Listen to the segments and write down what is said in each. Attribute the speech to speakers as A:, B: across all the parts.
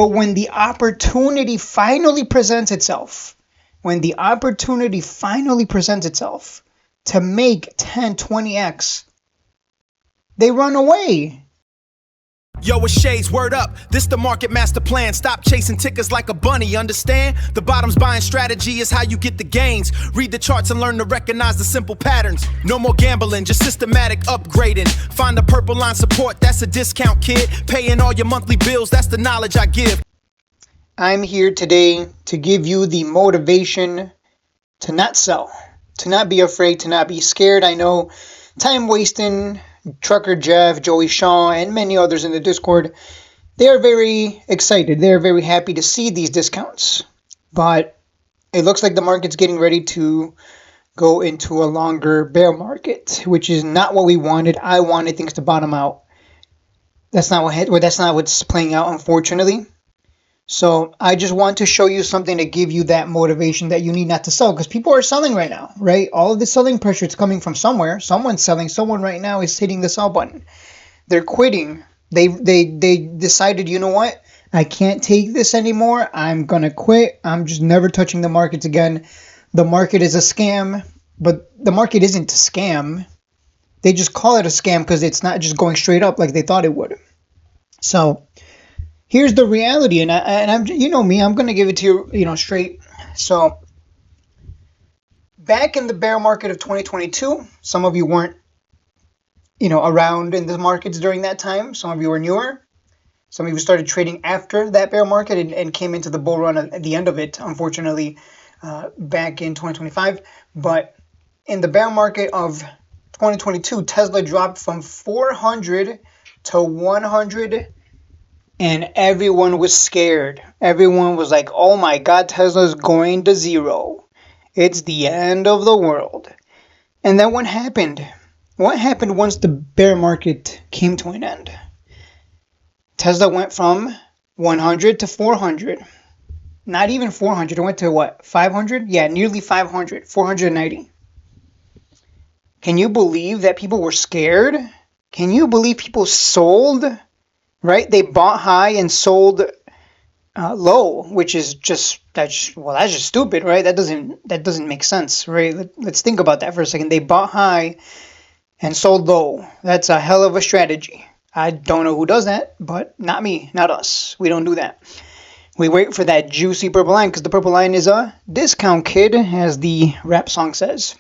A: But when the opportunity finally presents itself, to make 10, 20x, they run away.
B: Yo, it's Shades, word up. This the market master plan. Stop chasing tickers like a bunny, understand? The bottom's buying strategy is how you get the gains. Read the charts and learn to recognize the simple patterns. No more gambling, just systematic upgrading. Find the purple line support, that's a discount, kid. Paying all your monthly bills, that's the knowledge I give.
A: I'm here today to give you the motivation to not sell, to not be afraid, to not be scared. I know time wasting. Trucker Jeff, Joey Shaw, and many others in the Discord, they are very excited. They are very happy to see these discounts. But it looks like the market's getting ready to go into a longer bear market, which is not what we wanted. I wanted things to bottom out. That's not what's playing out, unfortunately. So I just want to show you something to give you that motivation that you need not to sell, because people are selling right now, right? All of the selling pressure is coming from somewhere. Someone's selling. Someone right now is hitting the sell button. They're quitting. They decided, you know what? I can't take this anymore. I'm going to quit. I'm just never touching the markets again. The market is a scam, but the market isn't a scam. They just call it a scam because it's not just going straight up like they thought it would. So here's the reality, and I'm, you know me, I'm going to give it to you, straight. So back in the bear market of 2022, some of you weren't, around in the markets during that time. Some of you were newer. Some of you started trading after that bear market and came into the bull run at the end of it, unfortunately, back in 2025. But in the bear market of 2022, Tesla dropped from 400 to 100. And everyone was scared. Everyone was like, oh my God, Tesla's going to zero. It's the end of the world. And then what happened? What happened once the bear market came to an end? Tesla went from 100 to 400. Not even 400. It went to what? 500? Yeah, nearly 500. 490. Can you believe that people were scared? Can you believe people sold? Right? They bought high and sold low, which is that's just stupid, right? That doesn't make sense, right? Let's think about that for a second. They bought high and sold low. That's a hell of a strategy. I don't know who does that, but not me, not us. We don't do that. We wait for that juicy purple line, because the purple line is a discount, kid, as the rap song says.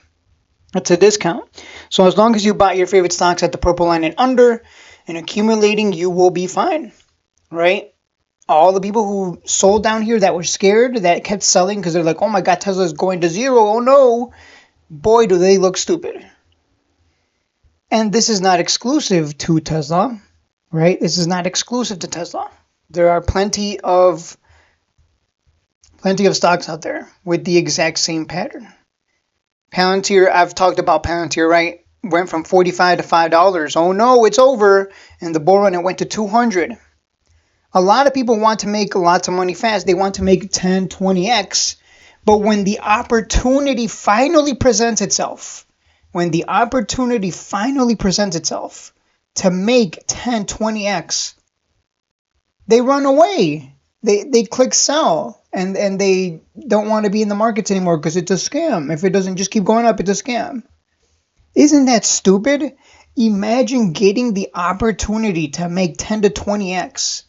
A: It's a discount. So as long as you bought your favorite stocks at the purple line and under, and accumulating, you will be fine, right? All the people who sold down here that were scared, that kept selling because they're like, oh my God, Tesla's going to zero. Oh no. Boy, do they look stupid. And this is not exclusive to Tesla, right? This is not exclusive to Tesla. There are plenty of stocks out there with the exact same pattern. Palantir, I've talked about Palantir, right? Went from $45 to $5. Oh no, it's over. And the bull run, it went to 200. A lot of people want to make lots of money fast. They want to make 10, 20x. But when the opportunity finally presents itself, to make 10, 20x, they run away. They click sell. And they don't want to be in the markets anymore because it's a scam. If it doesn't just keep going up, it's a scam. Isn't that stupid? Imagine getting the opportunity to make 10 to 20x.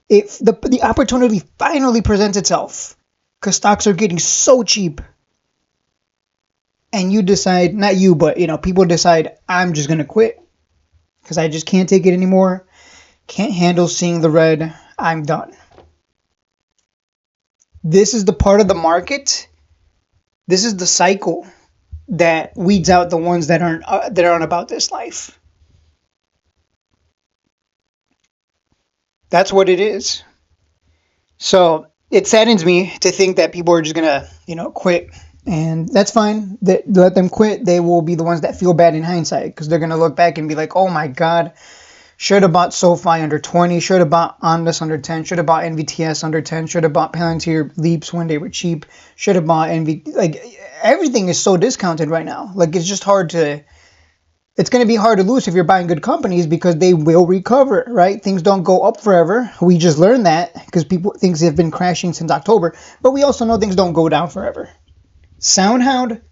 A: If the opportunity finally presents itself, because stocks are getting so cheap, and you decide, not you, but people decide, I'm just going to quit because I just can't take it anymore. Can't handle seeing the red. I'm done. This is the part of the market. This is the cycle that weeds out the ones that aren't about this life. That's what it is. So it saddens me to think that people are just gonna, quit, and that's fine. Let them quit. They will be the ones that feel bad in hindsight because they're gonna look back and be like, "Oh my God, should have bought SoFi under 20. Should have bought Ondas under 10. Should have bought NVTS under 10. Should have bought Palantir Leaps when they were cheap. Should have bought Like everything is so discounted right now. Like it's just hard to It's going to be hard to lose if you're buying good companies because they will recover, right? Things don't go up forever. We just learned that because things have been crashing since October, but we also know things don't go down forever. SoundHound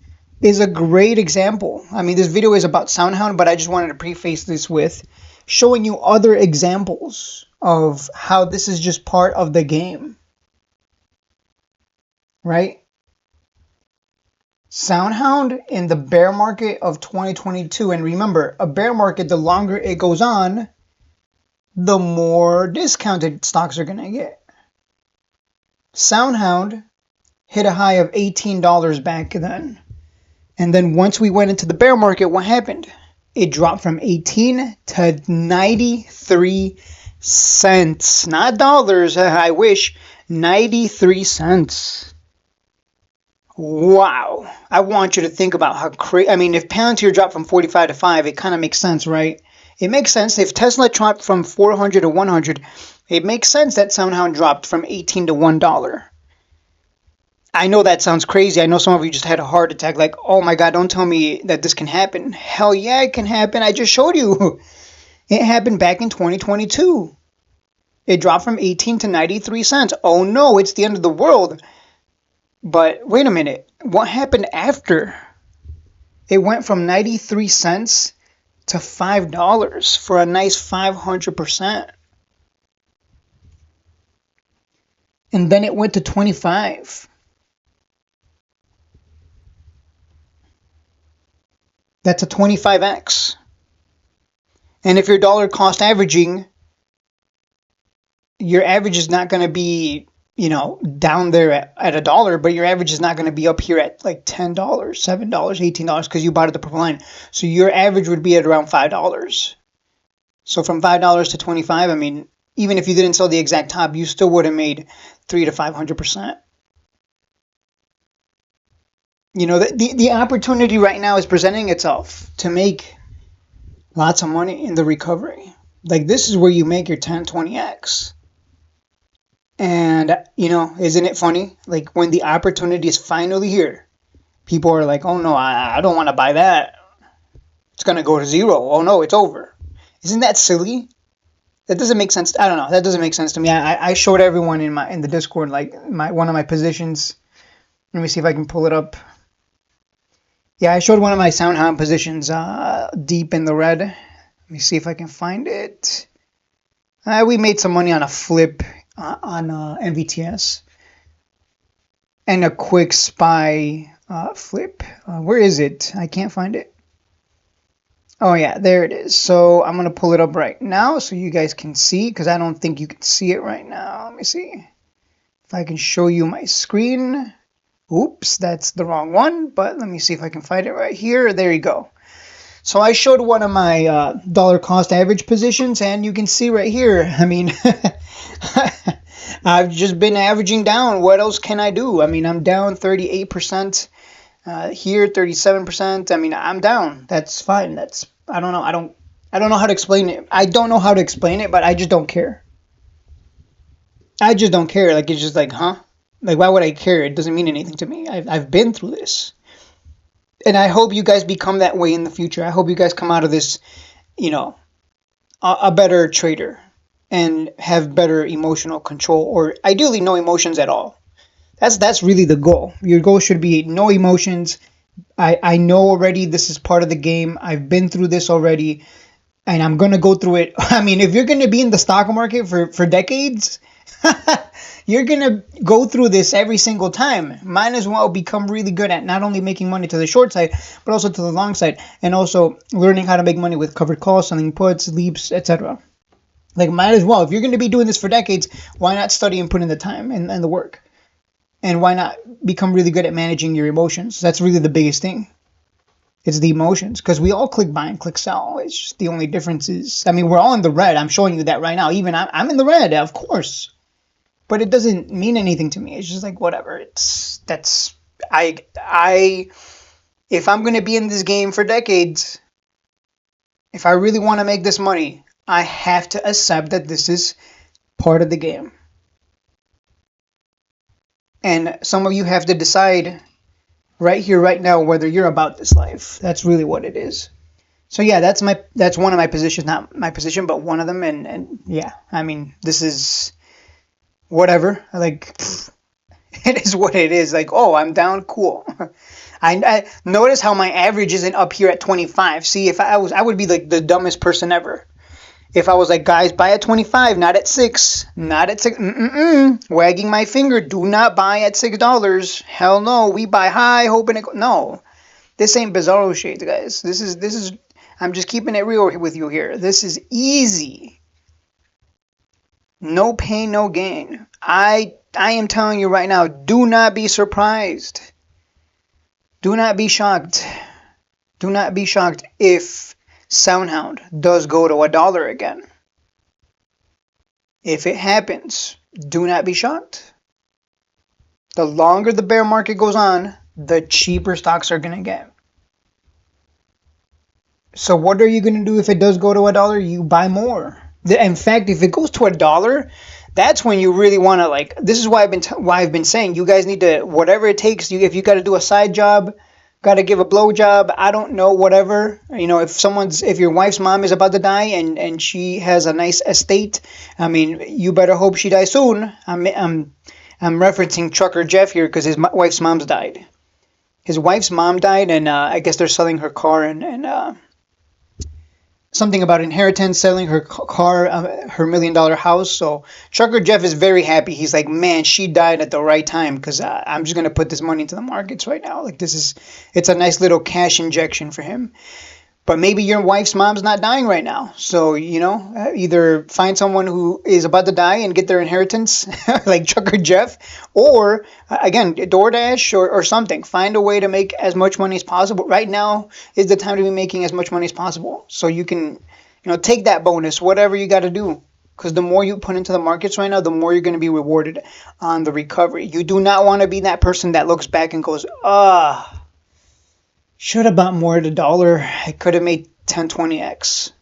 A: is a great example. I mean, this video is about SoundHound, but I just wanted to preface this with showing you other examples of how this is just part of the game, right? SoundHound in the bear market of 2022, and remember, a bear market, the longer it goes on, the more discounted stocks are going to get. SoundHound hit a high of $18 back then. And then once we went into the bear market, what happened? It dropped from 18 to 93 cents. Not dollars, I wish. 93 cents. Wow. I want you to think about how crazy. I mean, if Palantir dropped from 45 to 5, it kind of makes sense, right? It makes sense. If Tesla dropped from 400 to 100, it makes sense that SoundHound dropped from 18 to $1. I know that sounds crazy. I know some of you just had a heart attack like, oh my God, don't tell me that this can happen. Hell yeah, it can happen. I just showed you. It happened back in 2022. It dropped from 18 to 93 cents. Oh no, it's the end of the world. But wait a minute. What happened after? It went from 93 cents to $5 for a nice 500%. And then it went to 25. That's a 25x. And if you're dollar cost averaging, your average is not going to be, down there at $1, but your average is not going to be up here at like $10, $7, $18 because you bought at the purple line. So your average would be at around $5. So from $5 to 25, I mean, even if you didn't sell the exact top, you still would have made 300 to 500%. The opportunity right now is presenting itself to make lots of money in the recovery. Like, this is where you make your 10, 20x. And, isn't it funny? Like, when the opportunity is finally here, people are like, oh no, I don't want to buy that. It's going to go to zero. Oh no, it's over. Isn't that silly? That doesn't make sense. I don't know. That doesn't make sense to me. I showed everyone in the Discord, like, one of my positions. Let me see if I can pull it up. Yeah, I showed one of my SoundHound positions deep in the red. Let me see if I can find it. We made some money on a flip on MVTS. And a quick SPY flip. Where is it? I can't find it. Oh yeah, there it is. So I'm going to pull it up right now so you guys can see, because I don't think you can see it right now. Let me see if I can show you my screen. Oops, that's the wrong one, but let me see if I can find it right here. There you go. So I showed one of my dollar cost average positions, and you can see right here, I mean, I've just been averaging down. What else can I do? I mean, I'm down 38%, here 37%. I mean, I'm down. That's fine. I don't know. I don't know how to explain it. I don't know how to explain it, but I just don't care. I just don't care. Like, it's just like, huh? Like, why would I care? It doesn't mean anything to me. I've been through this. And I hope you guys become that way in the future. I hope you guys come out of this, a better trader and have better emotional control, or ideally no emotions at all. That's really the goal. Your goal should be no emotions. I know already this is part of the game. I've been through this already, and I'm going to go through it. I mean, if you're going to be in the stock market for decades, you're going to go through this every single time. Might as well become really good at not only making money to the short side, but also to the long side, and also learning how to make money with covered calls, selling puts, leaps, etc. Like, might as well. If you're going to be doing this for decades, why not study and put in the time and the work? And why not become really good at managing your emotions? That's really the biggest thing. It's the emotions, because we all click buy and click sell. It's just the only difference is, I mean, we're all in the red. I'm showing you that right now. Even I'm in the red, of course. But it doesn't mean anything to me. It's just like, whatever. If I'm going to be in this game for decades, if I really want to make this money, I have to accept that this is part of the game. And some of you have to decide right here, right now, whether you're about this life. That's really what it is. So yeah, that's one of my positions, not my position, but one of them. And yeah, I mean, this is whatever. Like, it is what it is. Like, oh, I'm down, cool. I notice how my average isn't up here at 25. See, if I was, I would be like the dumbest person ever. If I was like, guys, buy at 25, not at 6, not at 6, wagging my finger, do not buy at $6. Hell no, we buy high, hoping it. No, this ain't Bizarro shades, guys. This is. I'm just keeping it real with you here. This is easy. No pain, no gain. I am telling you right now, do not be surprised. Do not be shocked. Do not be shocked if SoundHound does go to $1 again. If it happens, do not be shocked. The longer the bear market goes on, the cheaper stocks are going to get. So what are you going to do if it does go to $1? You buy more. In fact, if it goes to $1, that's when you really want to, like, this is why I've been saying you guys need to, whatever it takes, if you got to do a side job, got to give a blow job, I don't know, whatever. If your wife's mom is about to die and she has a nice estate, I mean, you better hope she dies soon. I'm referencing Trucker Jeff here because his wife's mom's died. His wife's mom died, and I guess they're selling her car and something about inheritance, selling her car, her $1 million house. So Trucker Jeff is very happy. He's like, man, she died at the right time because I'm just going to put this money into the markets right now. Like, it's a nice little cash injection for him. But maybe your wife's mom's not dying right now. So, either find someone who is about to die and get their inheritance, like Trucker Jeff, or, again, DoorDash or something. Find a way to make as much money as possible. Right now is the time to be making as much money as possible. So you can, take that bonus, whatever you got to do. Because the more you put into the markets right now, the more you're going to be rewarded on the recovery. You do not want to be that person that looks back and goes, should have bought more at $1. I could have made 10, 20x.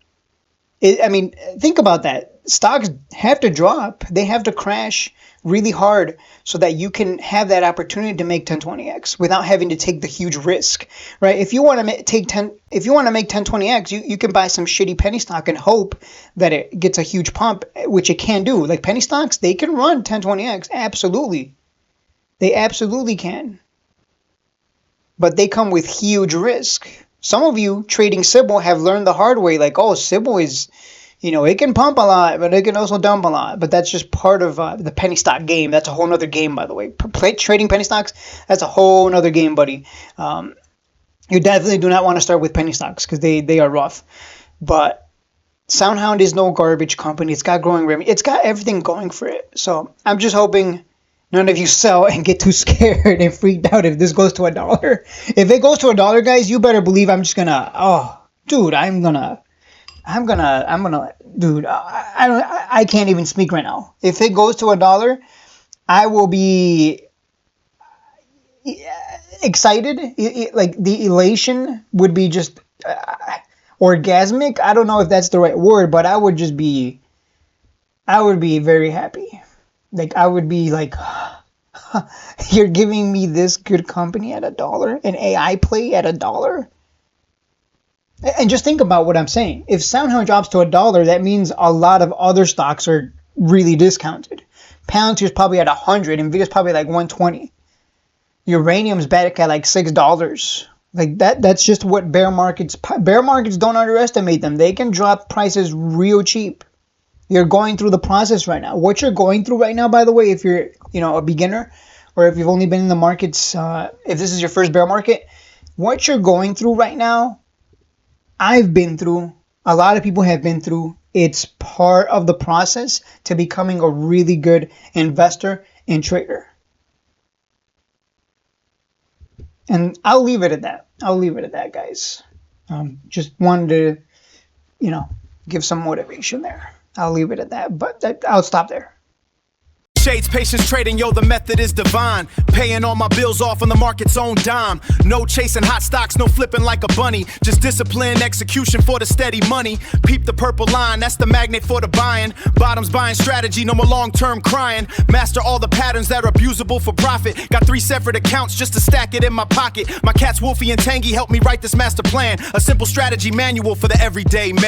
A: Think about that. Stocks have to drop. They have to crash really hard so that you can have that opportunity to make 10, 20x without having to take the huge risk, right? If you want to make 10, 20x, you can buy some shitty penny stock and hope that it gets a huge pump, which it can do. Like penny stocks, they can run 10, 20x. Absolutely. They absolutely can. But they come with huge risk. Some of you trading Sybil have learned the hard way, like, oh, Sybil is, it can pump a lot, but it can also dump a lot. But that's just part of the penny stock game. That's a whole nother game, by the way. Trading penny stocks, that's a whole nother game, buddy. You definitely do not want to start with penny stocks because they are rough. But SoundHound is no garbage company. It's got growing revenue. It's got everything going for it. So I'm just hoping none of you sell and get too scared and freaked out if this goes to $1. If it goes to $1, guys, you better believe I'm just gonna, dude, dude, I can't even speak right now. If it goes to $1, I will be excited. Like the elation would be just orgasmic. I don't know if that's the right word, but I would be very happy. Like, I would be like, you're giving me this good company at $1, an AI play at $1. And just think about what I'm saying. If SoundHound drops to $1, that means a lot of other stocks are really discounted. Palantir's probably at 100, Nvidia's probably like 120. Uranium's back at like $6. Like that's just what bear markets don't underestimate them. They can drop prices real cheap. You're going through the process right now. What you're going through right now, by the way, if you're, a beginner, or if you've only been in the markets, if this is your first bear market, what you're going through right now, I've been through, a lot of people have been through. It's part of the process to becoming a really good investor and trader. And I'll leave it at that. Guys. Just wanted to, give some motivation there. I'll leave it at that, but I'll stop there.
B: Shades, patience trading, yo, the method is divine. Paying all my bills off on the market's own dime. No chasing hot stocks, no flipping like a bunny. Just discipline, execution for the steady money. Peep the purple line, that's the magnet for the buying. Bottoms buying strategy, no more long-term crying. Master all the patterns that are abusable for profit. Got 3 separate accounts just to stack it in my pocket. My cats Wolfie and Tangy helped me write this master plan. A simple strategy manual for the everyday man.